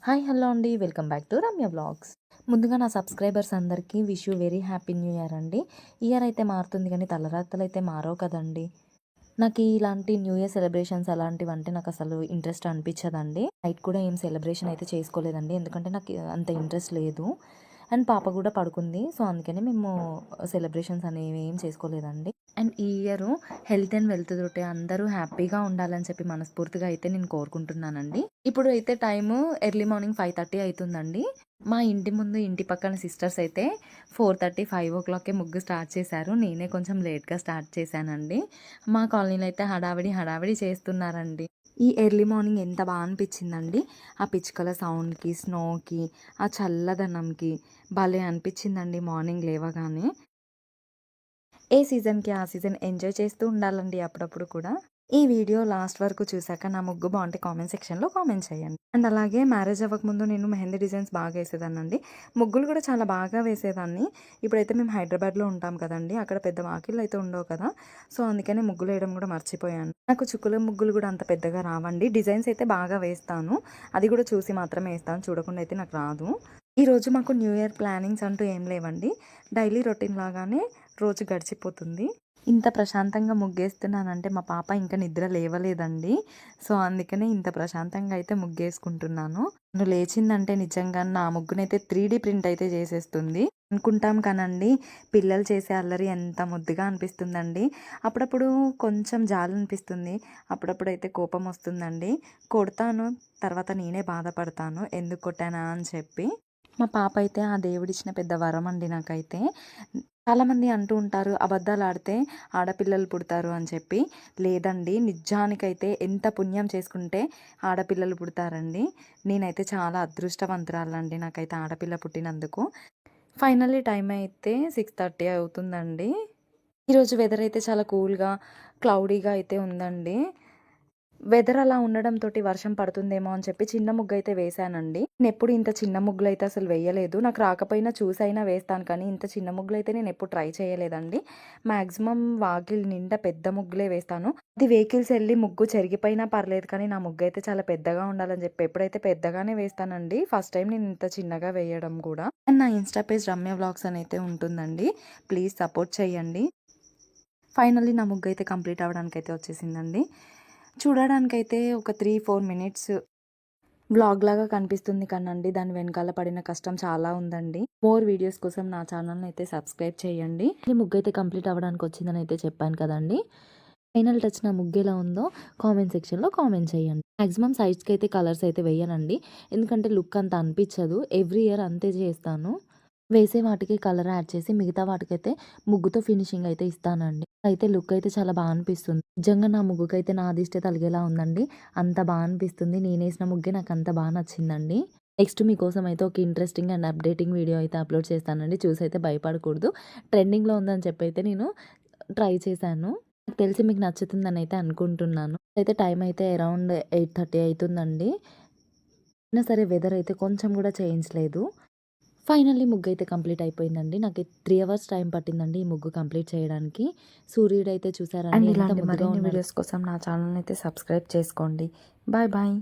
Hi hello అండి, welcome back to Ramya blogs. ముందుగా నా సబ్స్క్రైబర్స్ అందరికీ wish you very happy new year అండి. ఇయర్ అయితే మారుతుంది కానీ తలరాతలు అయితే మారవు కదండి. నాకు ఇలాంటి న్యూ ఇయర్ సెలబ్రేషన్స్ అలాంటివంటే నాకు అసలు ఇంట్రెస్ట్ అనిపించదండి. నైట్ కూడా ఏం సెలబ్రేషన్ అయితే చేసుకోలేదండి, ఎందుకంటే నాకు అంత ఇంట్రెస్ట్ లేదు. అండ్ పాప కూడా పడుకుంది, సో అందుకని మేము సెలబ్రేషన్స్ అనేవి ఏం చేసుకోలేదండి. అండ్ ఈ ఇయర్ హెల్త్ అండ్ వెల్త్ తోటి అందరూ హ్యాపీగా ఉండాలని చెప్పి మనస్ఫూర్తిగా అయితే నేను కోరుకుంటున్నానండి. ఇప్పుడు అయితే టైము ఎర్లీ మార్నింగ్ 5:30 అవుతుందండి. మా ఇంటి ముందు ఇంటి పక్కన సిస్టర్స్ అయితే 4:30, 5 ముగ్గు స్టార్ట్ చేశారు. నేనే కొంచెం లేట్గా స్టార్ట్ చేశానండి. మా కాలనీలో అయితే హడావిడి చేస్తున్నారండి. ఈ ఎర్లీ మార్నింగ్ ఎంత బాగా అనిపించిందండి. ఆ పిచ్చుకల సౌండ్కి, స్నోకి, ఆ చల్లదనంకి భలే అనిపించిందండి మార్నింగ్ లేవగానే. ఏ సీజన్కి ఆ సీజన్ ఎంజాయ్ చేస్తూ ఉండాలండి అప్పుడప్పుడు కూడా. ఈ వీడియో లాస్ట్ వరకు చూసాక నా ముగ్గు బాగుంటే కామెంట్ సెక్షన్లో కామెంట్ చేయండి. అండ్ అలాగే మ్యారేజ్ అవ్వకముందు నేను మెహందీ డిజైన్స్ బాగా వేసేదాన్నండి. ముగ్గులు కూడా చాలా బాగా వేసేదాన్ని. ఇప్పుడైతే మేము హైదరాబాద్లో ఉంటాం కదండి, అక్కడ పెద్ద వాకిళ్ళు అయితే ఉండవు కదా, సో అందుకనే ముగ్గులు వేయడం కూడా మర్చిపోయాను. నాకు చుక్కల ముగ్గులు కూడా అంత పెద్దగా రావండి. డిజైన్స్ అయితే బాగా వేస్తాను, అది కూడా చూసి మాత్రమే వేస్తాను, చూడకుండా అయితే నాకు రాదు. ఈరోజు మాకు న్యూ ఇయర్ ప్లానింగ్స్ అంటూ ఏం లేవండి. డైలీ రొటీన్ లాగానే రోజు గడిచిపోతుంది. ఇంత ప్రశాంతంగా ముగ్గేస్తున్నానంటే మా పాప ఇంకా నిద్ర లేవలేదండి, సో అందుకనే ఇంత ప్రశాంతంగా అయితే ముగ్గేసుకుంటున్నాను. నువ్వు లేచిందంటే నిజంగా నా ముగ్గునైతే 3D ప్రింట్ అయితే చేసేస్తుంది. అనుకుంటాం కానండి, పిల్లలు చేసే అల్లరి ఎంత ముద్దుగా అనిపిస్తుందండి. అప్పుడప్పుడు కొంచెం జాలి అనిపిస్తుంది, అప్పుడప్పుడు అయితే కోపం వస్తుందండి. కొడతాను, తర్వాత నేనే బాధపడతాను ఎందుకు కొట్టానా అని చెప్పి. మా పాప అయితే ఆ దేవుడిచ్చిన పెద్ద వరం అండి నాకైతే. చాలామంది అంటూ ఉంటారు అబద్ధాలు ఆడితే ఆడపిల్లలు పుడతారు అని చెప్పి. లేదండి, నిజానికైతే ఎంత పుణ్యం చేసుకుంటే ఆడపిల్లలు పుడతారండి. నేనైతే చాలా అదృష్టవంతురాలండి, నాకైతే ఆడపిల్ల పుట్టినందుకు. ఫైనల్లీ టైం అయితే 6:30 అవుతుందండి. ఈరోజు వెదర్ అయితే చాలా కూల్గా, క్లౌడీగా అయితే ఉందండి. వెదర్ అలా ఉండడంతో వర్షం పడుతుందేమో అని చెప్పి చిన్న ముగ్గు అయితే వేశానండి. నేను ఎప్పుడు ఇంత చిన్న ముగ్గులు అయితే అసలు వేయలేదు. నాకు రాకపోయినా చూసైనా వేస్తాను, కానీ ఇంత చిన్న ముగ్గులు అయితే నేను ఎప్పుడు ట్రై చేయలేదండి. మ్యాక్సిమం వాకిలి నిండా పెద్ద ముగ్గులే వేస్తాను. అది వెహికల్స్ వెళ్ళి ముగ్గు చెరిగిపోయినా పర్లేదు, కానీ నా ముగ్గు అయితే చాలా పెద్దగా ఉండాలని చెప్పి ఎప్పుడైతే పెద్దగానే వేస్తానండి. ఫస్ట్ టైం నేను ఇంత చిన్నగా వేయడం కూడా. అండ్ నా ఇన్స్టా పేజ్ రమ్య వ్లాగ్స్ అని అయితే ఉంటుందండి, ప్లీజ్ సపోర్ట్ చేయండి. ఫైనల్లీ నా ముగ్గు అయితే కంప్లీట్ అవ్వడానికి అయితే వచ్చేసిందండి. చూడడానికైతే ఒక 3-4 మినిట్స్ వ్లాగ్ లాగా కనిపిస్తుంది కానండి, దాని వెనకాల పడిన కష్టం చాలా ఉందండి. మోర్ వీడియోస్ కోసం నా ఛానల్ని అయితే సబ్స్క్రైబ్ చేయండి. ఈ ముగ్గు అయితే కంప్లీట్ అవ్వడానికి వచ్చిందని అయితే చెప్పాను కదండి. ఫైనల్ టచ్ నా ముగ్గు ఎలా ఉందో కామెంట్ సెక్షన్లో కామెంట్ చేయండి. మ్యాక్సిమం సైడ్స్కి అయితే కలర్స్ అయితే వేయనండి, ఎందుకంటే లుక్ అంత అనిపించదు. ఎవ్రీ ఇయర్ అంతే చేస్తాను. వేసే వాటికి కలర్ యాడ్ చేసి మిగతా వాటికైతే ముగ్గుతో ఫినిషింగ్ అయితే ఇస్తానండి. అయితే లుక్ అయితే చాలా బాగా అనిపిస్తుంది. నిజంగా నా ముగ్గుకైతే నా దిష్టే తలిగేలా ఉందండి, అంత బాగా అనిపిస్తుంది. నేనేసిన ముగ్గే నాకు అంత బాగా నచ్చిందండి. నెక్స్ట్ మీకోసం అయితే ఒక ఇంట్రెస్టింగ్ అండ్ అప్డేటింగ్ వీడియో అయితే అప్లోడ్ చేస్తానండి, చూసైతే భయపడకూడదు. ట్రెండింగ్లో ఉందని చెప్పి అయితే నేను ట్రై చేశాను. నాకు తెలిసి మీకు నచ్చుతుందని అయితే అనుకుంటున్నాను. అయితే టైం అయితే అరౌండ్ 8:30 అవుతుందండి. అయినా సరే వెదర్ అయితే కొంచెం కూడా చేంజ్ లేదు. ఫైనల్లీ ముగ్గు అయితే కంప్లీట్ అయిపోయిందండి. నాకు 3 అవర్స్ టైం పట్టిందండి ఈ ముగ్గు కంప్లీట్ చేయడానికి. సూర్యుడు అయితే చూసారండి ఎంత ముద్దుగా ఉన్నాడో. వీడియోస్ కోసం నా ఛానల్ అయితే సబ్స్క్రైబ్ చేసుకోండి. Bye bye.